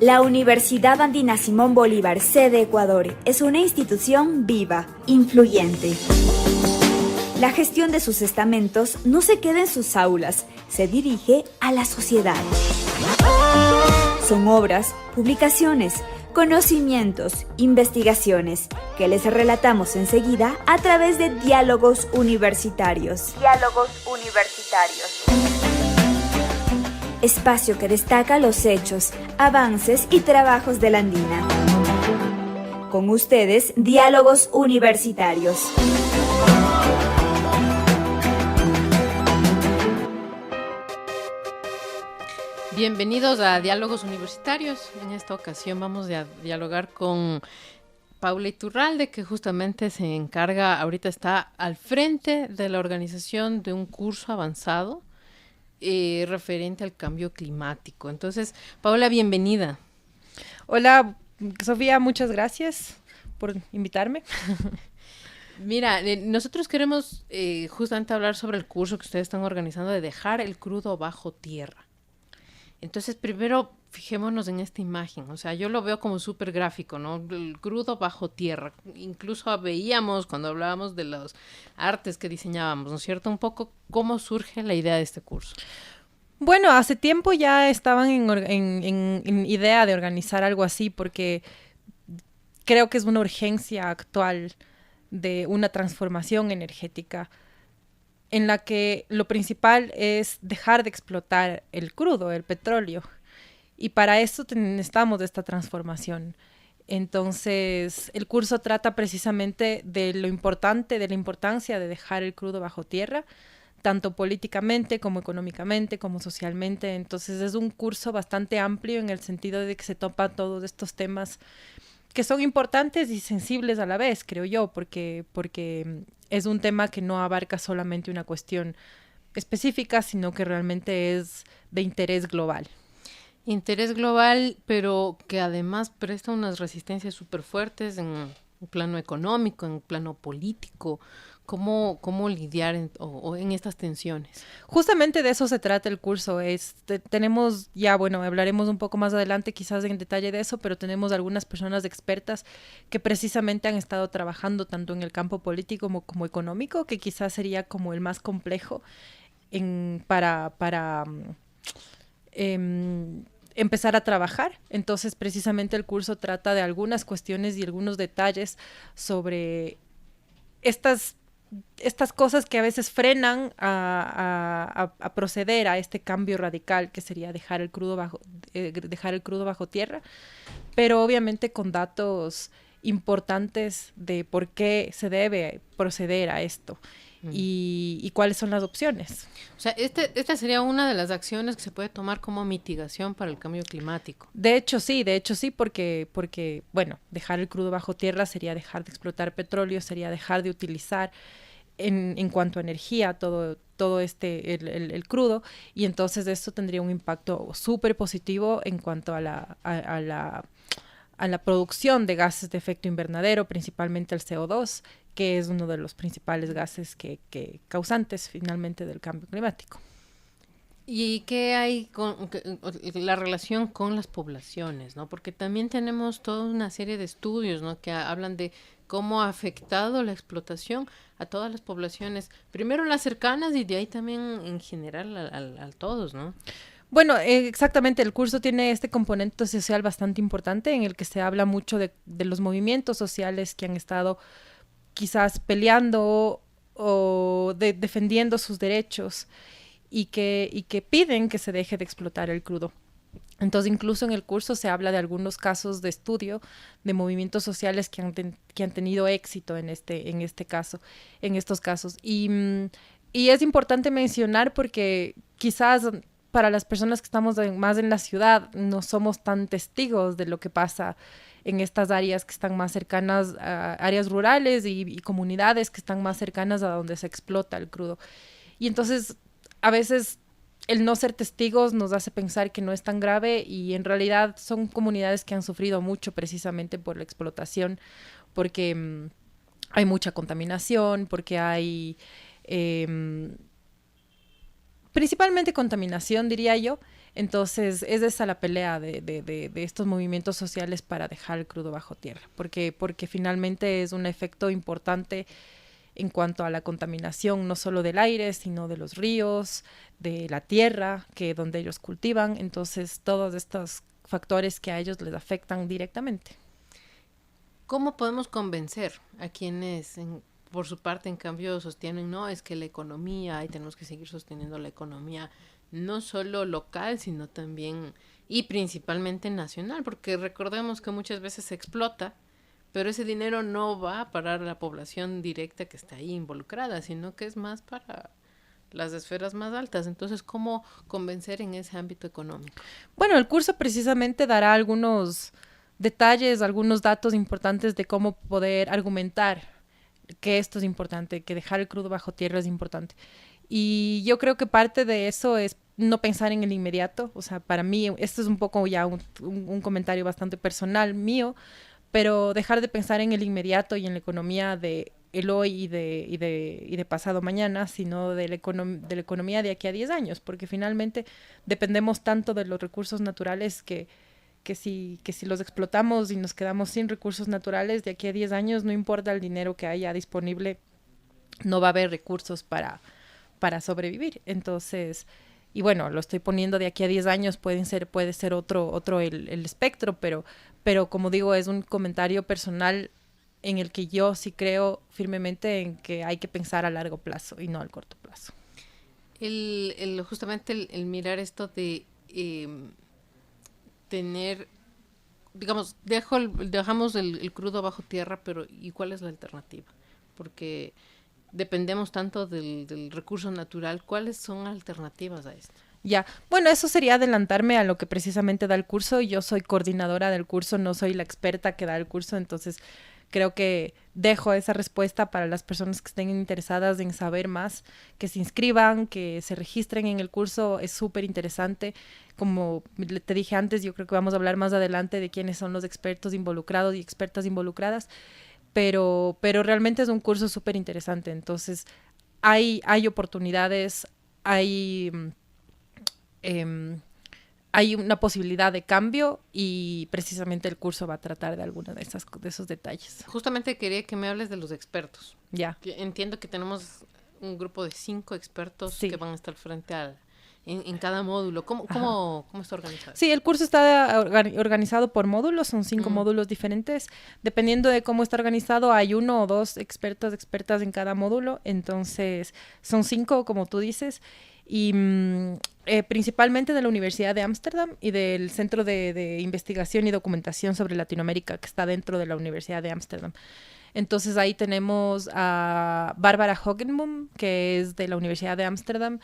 La Universidad Andina Simón Bolívar, sede Ecuador, es una institución viva, influyente. La gestión de sus estamentos no se queda en sus aulas, se dirige a la sociedad. Son obras, publicaciones, conocimientos, investigaciones, que les relatamos enseguida a través de Diálogos Universitarios. Diálogos Universitarios. Espacio que destaca los hechos, avances y trabajos de la Andina. Con ustedes, Diálogos Universitarios. Bienvenidos a Diálogos Universitarios. En esta ocasión vamos a dialogar con Paula Iturralde, que justamente se encarga, ahorita está al frente de la organización de un curso avanzado referente al cambio climático. Entonces, Paula, bienvenida. Hola, Sofía, muchas gracias por invitarme. Mira, nosotros queremos justamente hablar sobre el curso que ustedes están organizando de dejar el crudo bajo tierra. Entonces, primero, fijémonos en esta imagen. O sea, yo lo veo como súper gráfico, ¿no? El crudo bajo tierra. Incluso veíamos cuando hablábamos de los artes que diseñábamos, ¿no es cierto? Un poco cómo surge la idea de este curso. Bueno, hace tiempo ya estaban en idea de organizar algo así porque creo que es una urgencia actual de una transformación energética en la que lo principal es dejar de explotar el crudo, el petróleo. Y para eso necesitamos de esta transformación. Entonces, el curso trata precisamente de lo importante, de la importancia de dejar el crudo bajo tierra, tanto políticamente como económicamente, como socialmente. Entonces, es un curso bastante amplio en el sentido de que se topan todos estos temas que son importantes y sensibles a la vez, creo yo, porque es un tema que no abarca solamente una cuestión específica, sino que realmente es de interés global. Interés global, pero que además presta unas resistencias súper fuertes en un plano económico, en un plano político. ¿Cómo lidiar en estas tensiones? Justamente de eso se trata el curso. Tenemos ya, bueno, hablaremos un poco más adelante quizás en detalle de eso, pero tenemos algunas personas expertas que precisamente han estado trabajando tanto en el campo político como económico, que quizás sería como el más complejo para empezar a trabajar. Entonces, precisamente el curso trata de algunas cuestiones y algunos detalles sobre estas cosas que a veces frenan a proceder a este cambio radical que sería dejar el crudo bajo tierra, pero obviamente con datos importantes de por qué se debe proceder a esto y cuáles son las opciones. O sea, esta sería una de las acciones que se puede tomar como mitigación para el cambio climático. De hecho sí, porque bueno, dejar el crudo bajo tierra sería dejar de explotar petróleo, sería dejar de utilizar en cuanto a energía todo el crudo, y entonces esto tendría un impacto súper positivo en cuanto a la producción de gases de efecto invernadero, principalmente el CO2, que es uno de los principales gases que causantes finalmente del cambio climático. ¿Y qué hay con la relación con las poblaciones, ¿no? Porque también tenemos toda una serie de estudios, ¿no?, que hablan de cómo ha afectado la explotación a todas las poblaciones, primero las cercanas y de ahí también en general a todos, ¿no? Bueno, exactamente, el curso tiene este componente social bastante importante en el que se habla mucho de los movimientos sociales que han estado quizás peleando o defendiendo sus derechos y que piden que se deje de explotar el crudo. Entonces, incluso en el curso se habla de algunos casos de estudio de movimientos sociales que han tenido éxito en estos casos. Y es importante mencionar porque quizás para las personas que estamos más en la ciudad no somos tan testigos de lo que pasa en estas áreas que están más cercanas a áreas rurales y comunidades que están más cercanas a donde se explota el crudo. Y entonces, a veces el no ser testigos nos hace pensar que no es tan grave y en realidad son comunidades que han sufrido mucho precisamente por la explotación, porque hay mucha contaminación, porque hay principalmente contaminación, diría yo. Entonces, es esa la pelea de estos movimientos sociales para dejar el crudo bajo tierra, porque finalmente es un efecto importante en cuanto a la contaminación, no solo del aire, sino de los ríos, de la tierra, que donde ellos cultivan. Entonces, todos estos factores que a ellos les afectan directamente. ¿Cómo podemos convencer a quienes, por su parte, en cambio, sostienen, no, es que la economía, y tenemos que seguir sosteniendo la economía, no solo local, sino también, y principalmente nacional, porque recordemos que muchas veces se explota, pero ese dinero no va a parar a la población directa que está ahí involucrada, sino que es más para las esferas más altas. Entonces, ¿cómo convencer en ese ámbito económico? Bueno, el curso precisamente dará algunos detalles, algunos datos importantes de cómo poder argumentar que esto es importante, que dejar el crudo bajo tierra es importante. Y yo creo que parte de eso es no pensar en el inmediato. O sea, para mí, esto es un poco ya un comentario bastante personal mío, pero dejar de pensar en el inmediato y en la economía de el hoy y de pasado mañana, sino de la economía de aquí a 10 años, porque finalmente dependemos tanto de los recursos naturales que si los explotamos y nos quedamos sin recursos naturales, de aquí a 10 años, no importa el dinero que haya disponible, no va a haber recursos para sobrevivir. Entonces, y bueno, lo estoy poniendo de aquí a 10 años, puede ser otro el espectro, pero como digo, es un comentario personal en el que yo sí creo firmemente en que hay que pensar a largo plazo y no al corto plazo. Justamente el mirar esto de tener, digamos, dejamos el crudo bajo tierra, pero ¿y cuál es la alternativa? Porque dependemos tanto del recurso natural. ¿Cuáles son alternativas a esto? Ya, bueno, eso sería adelantarme a lo que precisamente da el curso. Yo soy coordinadora del curso, no soy la experta que da el curso, entonces creo que dejo esa respuesta para las personas que estén interesadas en saber más, que se inscriban, que se registren en el curso. Es súper interesante. Como te dije antes, yo creo que vamos a hablar más adelante de quiénes son los expertos involucrados y expertas involucradas, pero realmente es un curso súper interesante. Entonces, hay oportunidades, hay una posibilidad de cambio y precisamente el curso va a tratar de alguno de esos detalles. Justamente quería que me hables de los expertos. Ya. Entiendo que tenemos un grupo de 5 expertos Sí. que van a estar frente en cada módulo. ¿Cómo está organizado? Sí, el curso está organizado por módulos, son 5 módulos diferentes. Dependiendo de cómo está organizado, hay 1 o 2 expertas en cada módulo. Entonces, son 5, como tú dices. Y principalmente de la Universidad de Ámsterdam y del Centro de Investigación y Documentación sobre Latinoamérica, que está dentro de la Universidad de Ámsterdam. Entonces ahí tenemos a Bárbara Hogenboom, que es de la Universidad de Ámsterdam,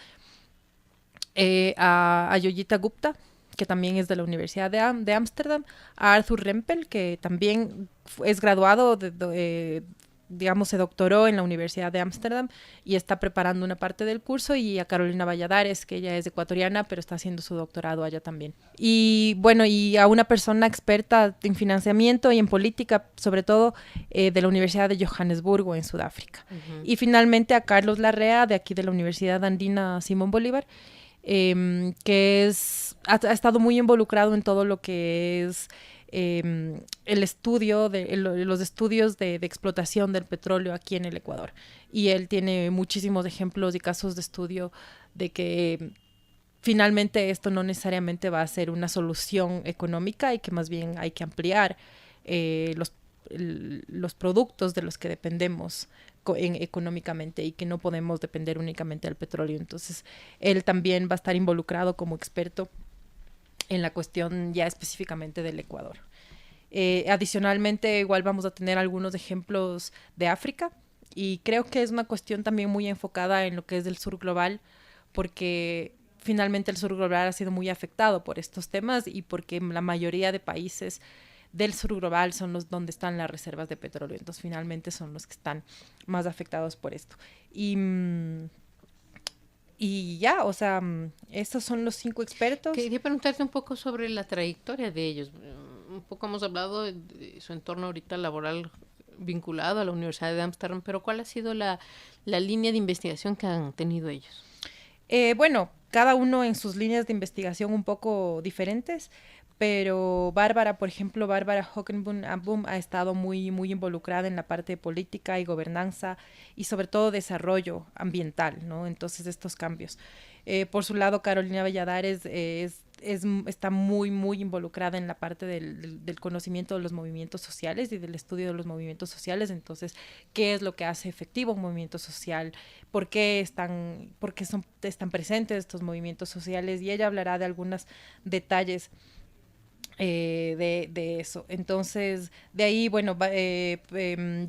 a Yoyita Gupta, que también es de la Universidad de Ámsterdam, a Arthur Rempel, que también es graduado digamos, se doctoró en la Universidad de Ámsterdam y está preparando una parte del curso, y a Carolina Valladares, que ella es ecuatoriana, pero está haciendo su doctorado allá también. Y bueno, y a una persona experta en financiamiento y en política, sobre todo de la Universidad de Johannesburgo, en Sudáfrica. Uh-huh. Y finalmente a Carlos Larrea, de aquí de la Universidad Andina Simón Bolívar, que ha estado muy involucrado en todo lo que es el estudio los estudios de explotación del petróleo aquí en el Ecuador, y él tiene muchísimos ejemplos y casos de estudio de que finalmente esto no necesariamente va a ser una solución económica y que más bien hay que ampliar los productos de los que dependemos económicamente, y que no podemos depender únicamente del petróleo. Entonces él también va a estar involucrado como experto en la cuestión ya específicamente del Ecuador. Adicionalmente, igual vamos a tener algunos ejemplos de África, y creo que es una cuestión también muy enfocada en lo que es del sur global, porque finalmente el sur global ha sido muy afectado por estos temas, y porque la mayoría de países del sur global son los donde están las reservas de petróleo. Entonces finalmente son los que están más afectados por esto. Y ya, o sea, estos son los 5 expertos. Quería preguntarte un poco sobre la trayectoria de ellos. Un poco hemos hablado de su entorno ahorita laboral vinculado a la Universidad de Ámsterdam, pero ¿cuál ha sido la línea de investigación que han tenido ellos? Bueno, cada uno en sus líneas de investigación un poco diferentes, pero Bárbara, por ejemplo, Bárbara Hockenboom ha estado muy, muy involucrada en la parte de política y gobernanza y sobre todo desarrollo ambiental, ¿no? Entonces, estos cambios. Por su lado, Carolina Valladares está muy, muy involucrada en la parte del conocimiento de los movimientos sociales y del estudio de los movimientos sociales. Entonces, ¿qué es lo que hace efectivo un movimiento social? ¿Por qué están presentes estos movimientos sociales? Y ella hablará de algunos detalles de eso. Entonces, de ahí, bueno,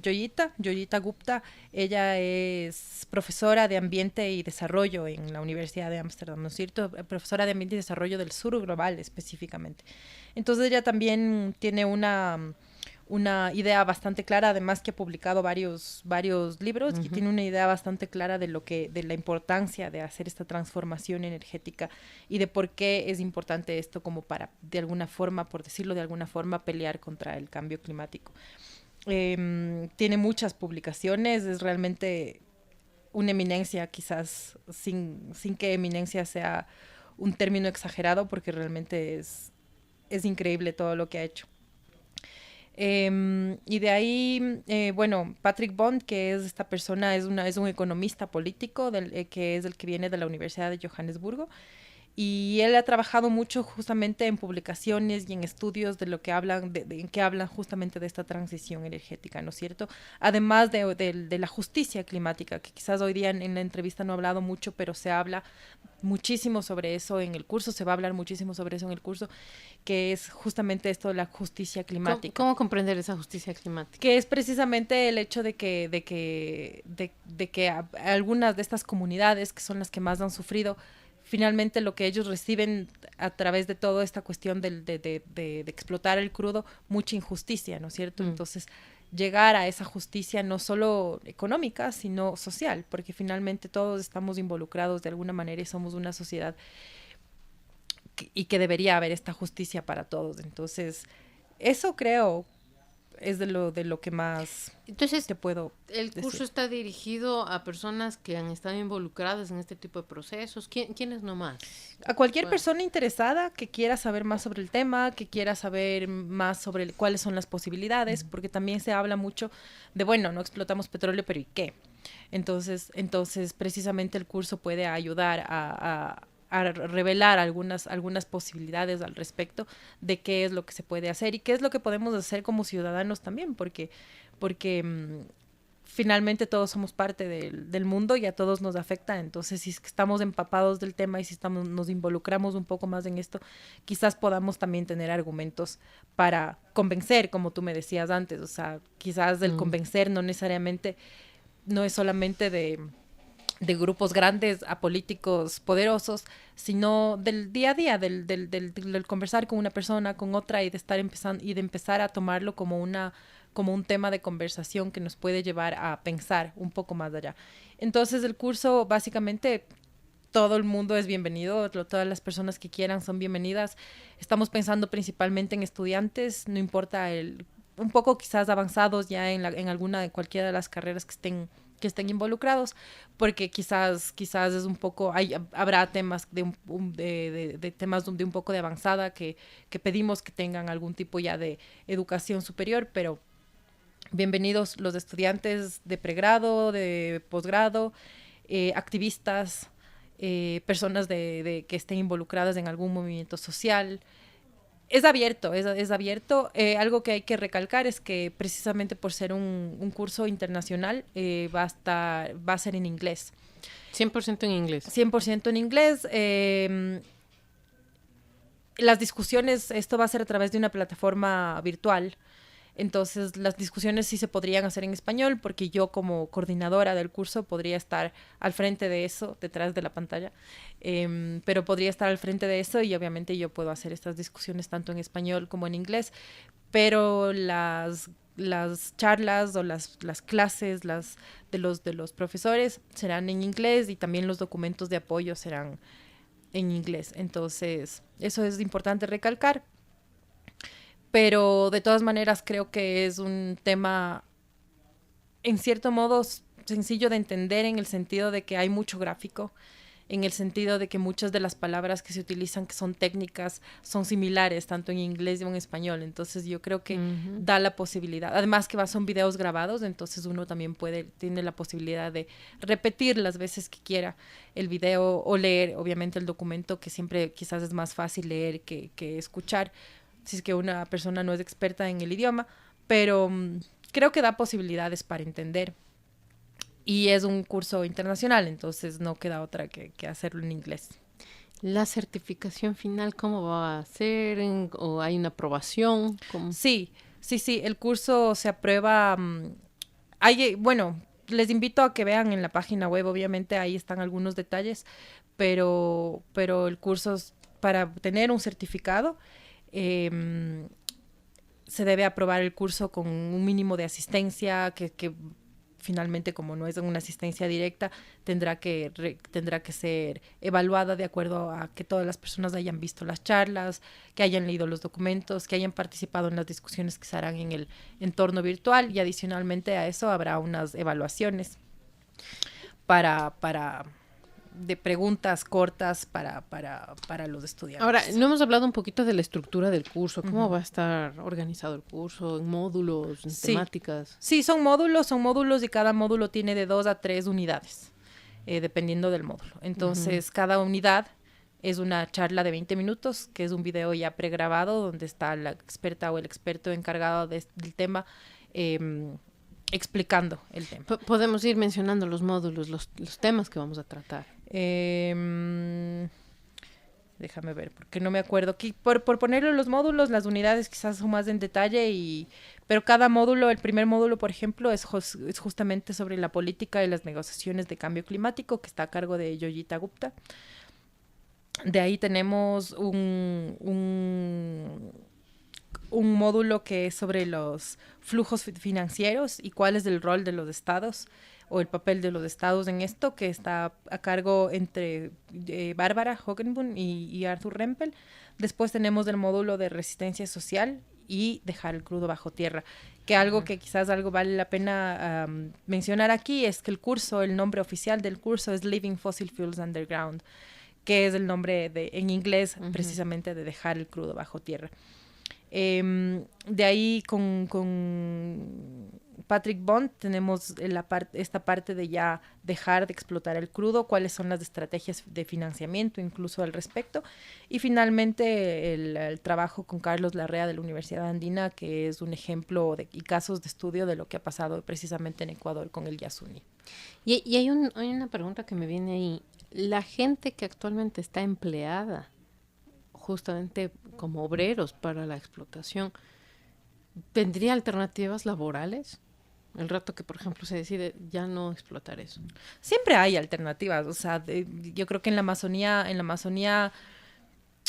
Yoyita Gupta, ella es profesora de Ambiente y Desarrollo en la Universidad de Ámsterdam, ¿no es cierto? Profesora de Ambiente y Desarrollo del Sur Global específicamente. Entonces, ella también tiene una idea bastante clara, además que ha publicado varios libros y tiene una idea bastante clara de la importancia de hacer esta transformación energética y de por qué es importante esto como para, de alguna forma, por decirlo de alguna forma, pelear contra el cambio climático. Tiene muchas publicaciones, es realmente una eminencia, quizás sin que eminencia sea un término exagerado, porque realmente es increíble todo lo que ha hecho. Y de ahí, bueno, Patrick Bond, que es esta persona, es un economista político que es el que viene de la Universidad de Johannesburgo. Y él ha trabajado mucho justamente en publicaciones y en estudios de lo que hablan, en que hablan justamente de esta transición energética, ¿no es cierto? Además de la justicia climática, que quizás hoy día en la entrevista no he hablado mucho, pero se habla muchísimo sobre eso en el curso, se va a hablar muchísimo sobre eso en el curso, que es justamente esto de la justicia climática. ¿Cómo comprender esa justicia climática? Que es precisamente el hecho de que algunas de estas comunidades, que son las que más han sufrido, finalmente lo que ellos reciben a través de toda esta cuestión de explotar el crudo, mucha injusticia, ¿no es cierto? Entonces, llegar a esa justicia no solo económica, sino social, porque finalmente todos estamos involucrados de alguna manera y somos una sociedad y que debería haber esta justicia para todos. Entonces, eso creo es de lo que más te puedo el curso decir. está dirigido a personas que han estado involucradas en este tipo de procesos. ¿Quiénes nomás? A cualquier persona interesada que quiera saber más sobre el tema, que quiera saber más sobre cuáles son las posibilidades, porque también se habla mucho de, bueno, no explotamos petróleo, pero ¿y qué? Entonces precisamente el curso puede ayudar a revelar algunas posibilidades al respecto de qué es lo que se puede hacer y qué es lo que podemos hacer como ciudadanos también, porque finalmente todos somos parte del mundo y a todos nos afecta. Entonces, si estamos empapados del tema y si nos involucramos un poco más en esto, quizás podamos también tener argumentos para convencer, como tú me decías antes. O sea, quizás el convencer no es solamente de grupos grandes a políticos poderosos, sino del día a día, del conversar con una persona, con otra y de empezar a tomarlo como un tema de conversación que nos puede llevar a pensar un poco más allá. Entonces el curso básicamente todo el mundo es bienvenido, todas las personas que quieran son bienvenidas. Estamos pensando principalmente en estudiantes, no importa un poco quizás avanzados ya en cualquiera de las carreras que estén involucrados, porque quizás es un poco, habrá temas de temas de un poco de avanzada que pedimos que tengan algún tipo ya de educación superior, pero bienvenidos los estudiantes de pregrado, de posgrado, activistas, personas que estén involucradas en algún movimiento social. Es abierto. Algo que hay que recalcar es que precisamente por ser un curso internacional va a ser en inglés. 100% en inglés. 100% en inglés. Las discusiones, esto va a ser a través de una plataforma virtual. Entonces, las discusiones sí se podrían hacer en español porque yo como coordinadora del curso podría estar al frente de eso, detrás de la pantalla, pero podría estar al frente de eso y obviamente yo puedo hacer estas discusiones tanto en español como en inglés, pero las charlas o las clases de los profesores serán en inglés y también los documentos de apoyo serán en inglés. Entonces, eso es importante recalcar. Pero de todas maneras creo que es un tema en cierto modo sencillo de entender en el sentido de que hay mucho gráfico. en el sentido de que muchas de las palabras que se utilizan, que son técnicas, son similares, tanto en inglés como en español. Entonces yo creo que da la posibilidad, además que son videos grabados, entonces uno también tiene la posibilidad de repetir las veces que quiera el video o leer, obviamente, el documento, que siempre quizás es más fácil leer que escuchar, si es que una persona no es experta en el idioma, pero creo que da posibilidades para entender. Y es un curso internacional, entonces no queda otra que hacerlo en inglés. ¿La certificación final cómo va a ser? ¿O hay una aprobación? ¿Cómo? Sí, el curso se aprueba. Bueno, les invito a que vean en la página web, obviamente ahí están algunos detalles, pero el curso, para tener un certificado, se debe aprobar el curso con un mínimo de asistencia que finalmente, como no es una asistencia directa, tendrá que ser evaluada de acuerdo a que todas las personas hayan visto las charlas, que hayan leído los documentos, que hayan participado en las discusiones que se harán en el entorno virtual, y adicionalmente a eso habrá unas evaluaciones de preguntas cortas para los estudiantes. Ahora, no hemos hablado un poquito de la estructura del curso. ¿Cómo va a estar organizado el curso? ¿En módulos, en temáticas? Sí, son módulos y cada módulo tiene de 2 a 3 unidades, dependiendo del módulo. Entonces, cada unidad es una charla de 20 minutos, que es un video ya pregrabado, donde está la experta o el experto encargado del tema, explicando el tema. Podemos ir mencionando los módulos, los temas que vamos a tratar. Déjame ver, porque no me acuerdo. Por ponerlo en los módulos, las unidades quizás son más en detalle, pero cada módulo, el primer módulo, por ejemplo, es justamente sobre la política y las negociaciones de cambio climático, que está a cargo de Yoyita Gupta. De ahí tenemos un módulo que es sobre los flujos financieros y cuál es el rol de los estados o el papel de los estados en esto, que está a cargo entre Bárbara Hogenbund y Arthur Rempel. Después tenemos el módulo de resistencia social y dejar el crudo bajo tierra, que algo que quizás vale la pena mencionar aquí es que el nombre oficial del curso es Leaving Fossil Fuels Underground, que es el nombre en inglés precisamente de dejar el crudo bajo tierra. De ahí con Patrick Bond tenemos esta parte de ya dejar de explotar el crudo, cuáles son las estrategias de financiamiento incluso al respecto, y finalmente el trabajo con Carlos Larrea de la Universidad Andina, que es un ejemplo y casos de estudio de lo que ha pasado precisamente en Ecuador con el Yasuni. Y hay una pregunta que me viene ahí. La gente que actualmente está empleada justamente como obreros para la explotación, ¿tendría alternativas laborales? El rato que, por ejemplo, se decide ya no explotar eso. Siempre hay alternativas, o sea, yo creo que en la Amazonía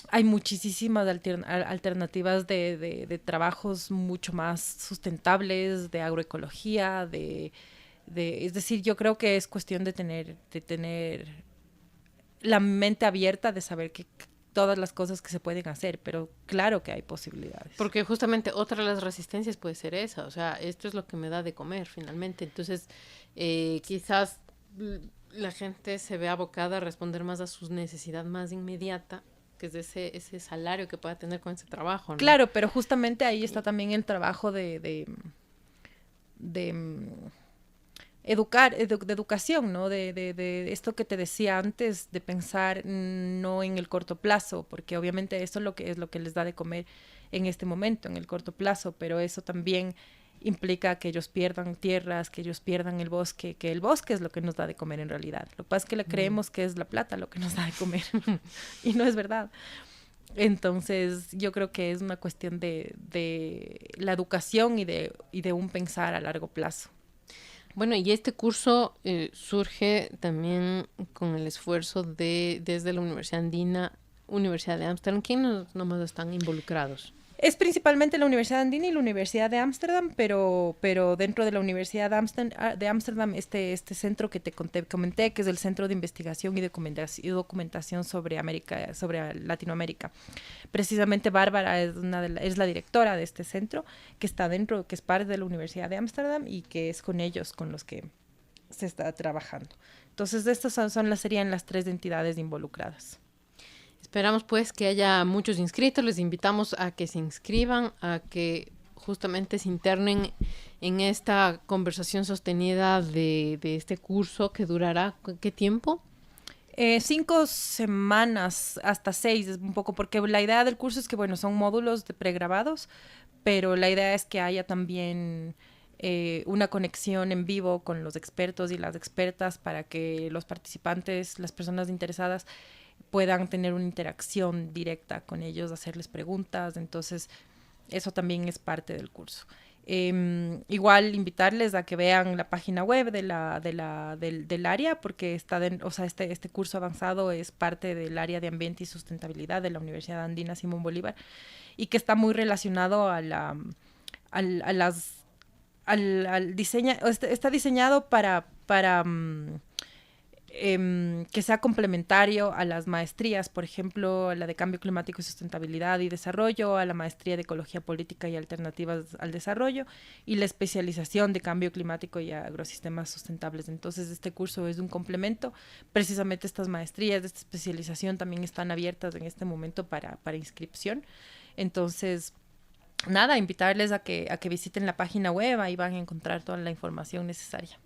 hay muchísimas alternativas de trabajos mucho más sustentables, de agroecología, es decir, yo creo que es cuestión de tener la mente abierta, de saber que todas las cosas que se pueden hacer, pero claro que hay posibilidades. Porque justamente otra de las resistencias puede ser esa, o sea, esto es lo que me da de comer finalmente. Entonces, quizás la gente se ve abocada a responder más a sus necesidades más inmediata, que es ese salario que pueda tener con ese trabajo, ¿no? Claro, pero justamente ahí está también el trabajo de educación, ¿no? De esto que te decía antes, de pensar no en el corto plazo, porque obviamente eso es lo que les da de comer en este momento, en el corto plazo, pero eso también implica que ellos pierdan tierras, que ellos pierdan el bosque, que el bosque es lo que nos da de comer en realidad. Lo que pasa es que creemos que es la plata lo que nos da de comer y no es verdad. Entonces yo creo que es una cuestión de la educación y de un pensar a largo plazo. Bueno, y este curso surge también con el esfuerzo desde la Universidad Andina, Universidad de Ámsterdam. ¿Quiénes nomás están involucrados? Es principalmente la Universidad Andina y la Universidad de Ámsterdam, pero dentro de la Universidad de Ámsterdam, este centro que te comenté, que es el Centro de Investigación y Documentación sobre Latinoamérica. Precisamente Bárbara es la directora de este centro, que está dentro, que es parte de la Universidad de Ámsterdam y que es con ellos con los que se está trabajando. Entonces, estas serían las 3 entidades involucradas. Esperamos pues que haya muchos inscritos. Les invitamos a que se inscriban, a que justamente se internen en esta conversación sostenida de este curso que durará, ¿qué tiempo? 5 semanas hasta 6, es un poco, porque la idea del curso es que, bueno, son módulos de pregrabados, pero la idea es que haya también una conexión en vivo con los expertos y las expertas para que los participantes, las personas interesadas, puedan tener una interacción directa con ellos, hacerles preguntas. Entonces, eso también es parte del curso. Igual invitarles a que vean la página web del área, porque este curso avanzado es parte del área de ambiente y sustentabilidad de la Universidad Andina Simón Bolívar, y que está muy relacionado al diseño. Está diseñado para que sea complementario a las maestrías, por ejemplo, a la de Cambio Climático y Sustentabilidad y Desarrollo, a la maestría de Ecología Política y Alternativas al Desarrollo, y la especialización de Cambio Climático y Agrosistemas Sustentables. Entonces, este curso es un complemento. Precisamente estas maestrías de esta especialización también están abiertas en este momento para inscripción. Entonces, nada, invitarles a que visiten la página web, ahí van a encontrar toda la información necesaria.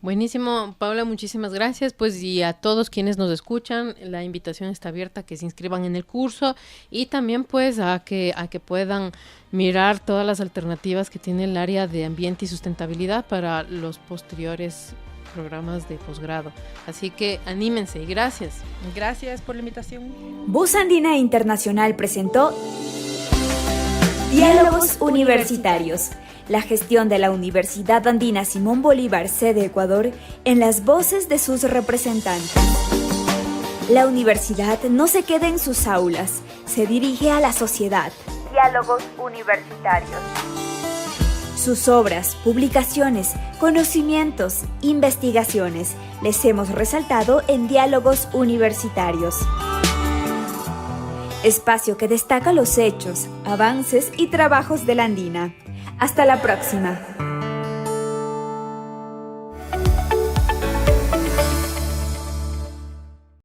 Buenísimo, Paula, muchísimas gracias. Pues y a todos quienes nos escuchan, la invitación está abierta a que se inscriban en el curso, y también pues a que puedan mirar todas las alternativas que tiene el área de ambiente y sustentabilidad para los posteriores programas de posgrado. Así que anímense y gracias. Gracias por la invitación. Voz Andina Internacional presentó Diálogos Universitarios, la gestión de la Universidad Andina Simón Bolívar, sede Ecuador, en las voces de sus representantes. La universidad no se queda en sus aulas, se dirige a la sociedad. Diálogos Universitarios. Sus obras, publicaciones, conocimientos, investigaciones, les hemos resaltado en Diálogos Universitarios. Espacio que destaca los hechos, avances y trabajos de la Andina. Hasta la próxima.